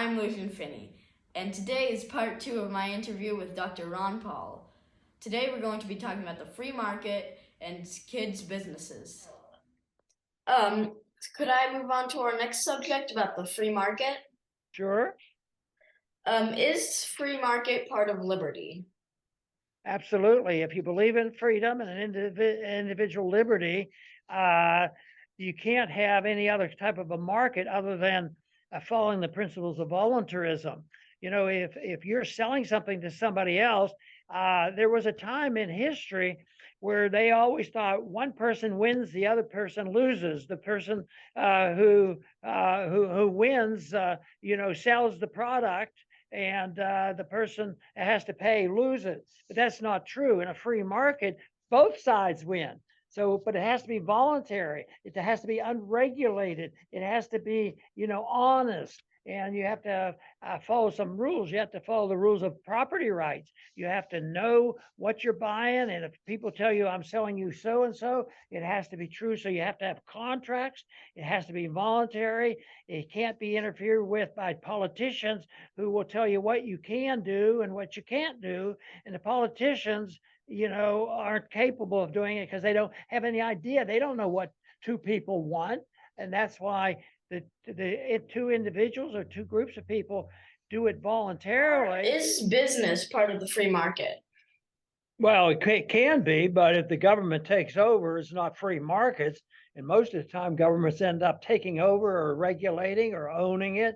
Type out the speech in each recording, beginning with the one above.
I'm Lucian Finney, and today is part 2 of my interview with Dr. Ron Paul. Today we're going to be talking about the free market and kids' businesses. Um, could I move on to our next subject about the free market? Sure, Is free market part of liberty? absolutely. If you believe in freedom and an individual liberty, uh, you can't have any other type of a market other than following the principles of voluntarism. You know, if you're selling something to somebody else, there was a time in history where they always thought one person wins, the other person loses. The person who wins, sells the product, and the person that has to pay loses. But that's not true. In a free market, both sides win. So, but it has to be voluntary. It has to be unregulated. It has to be, honest. And you have to follow some rules. You have to follow the rules of property rights. You have to know what you're buying. And if people tell you, I'm selling you so and so, it has to be true. So you have to have contracts. It has to be voluntary. It can't be interfered with by politicians who will tell you what you can do and what you can't do. And the politicians, aren't capable of doing it because they don't have any idea. They don't know what two people want. And that's why the two individuals or two groups of people do it voluntarily. Is business part of the free market? Well, it can be, but if the government takes over, it's not free markets. And most of the time, governments end up taking over or regulating or owning it.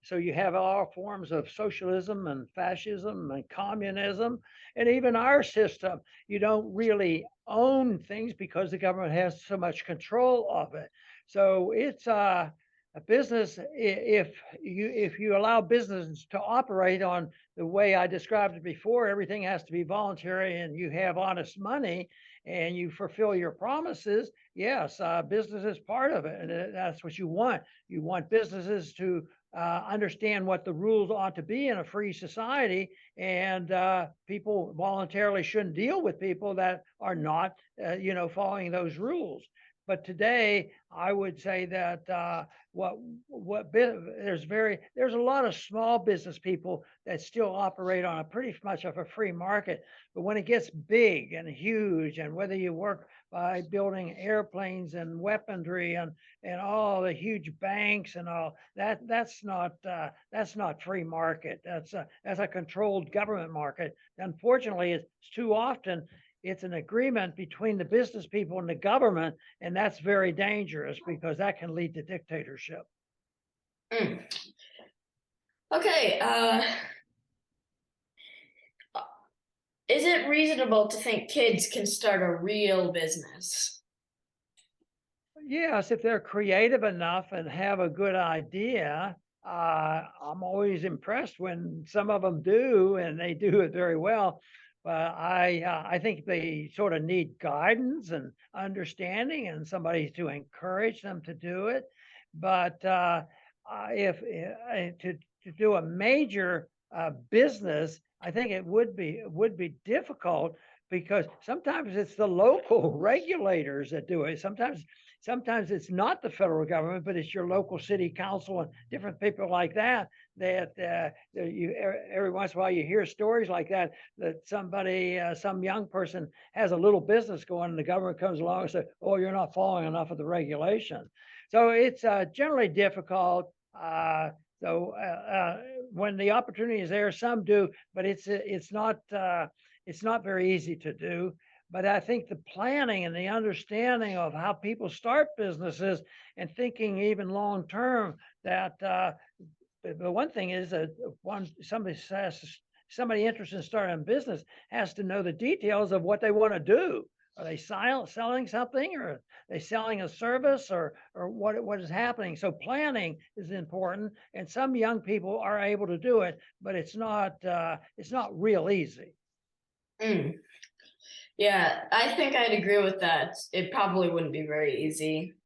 So you have all forms of socialism and fascism and communism, and even our system. You don't really own things because the government has so much control of it. So it's a business. If you allow business to operate on the way I described it before, everything has to be voluntary, and you have honest money, and you fulfill your promises. Yes, business is part of it, and that's what you want. You want businesses to understand what the rules ought to be in a free society, and people voluntarily shouldn't deal with people that are not, following those rules. But today, I would say that there's a lot of small business people that still operate on a pretty much of a free market. But when it gets big and huge, and whether you work by building airplanes and weaponry and all the huge banks and all that, that's not free market. That's a controlled government market. Unfortunately, it's too often it's an agreement between the business people and the government, and that's very dangerous because that can lead to dictatorship. Mm. Okay, is it reasonable to think kids can start a real business? Yes, if they're creative enough and have a good idea. I'm always impressed when some of them do, and they do it very well. But I think they sort of need guidance and understanding and somebody to encourage them to do it. But if to do a major business, I think it would be difficult because sometimes it's the local regulators that do it. Sometimes it's not the federal government, but it's your local city council and different people like that. Every once in a while you hear stories like that. That somebody, some young person, has a little business going, and the government comes along and says, "Oh, you're not following enough of the regulation." So it's generally difficult. When the opportunity is there, some do, but it's not very easy to do. But I think the planning and the understanding of how people start businesses and thinking even long term, that the one thing is that somebody interested in starting a business has to know the details of what they want to do. Are they selling something, or are they selling a service, or what is happening? So planning is important, and some young people are able to do it, but it's not real easy. Mm. Yeah, I think I'd agree with that. It probably wouldn't be very easy.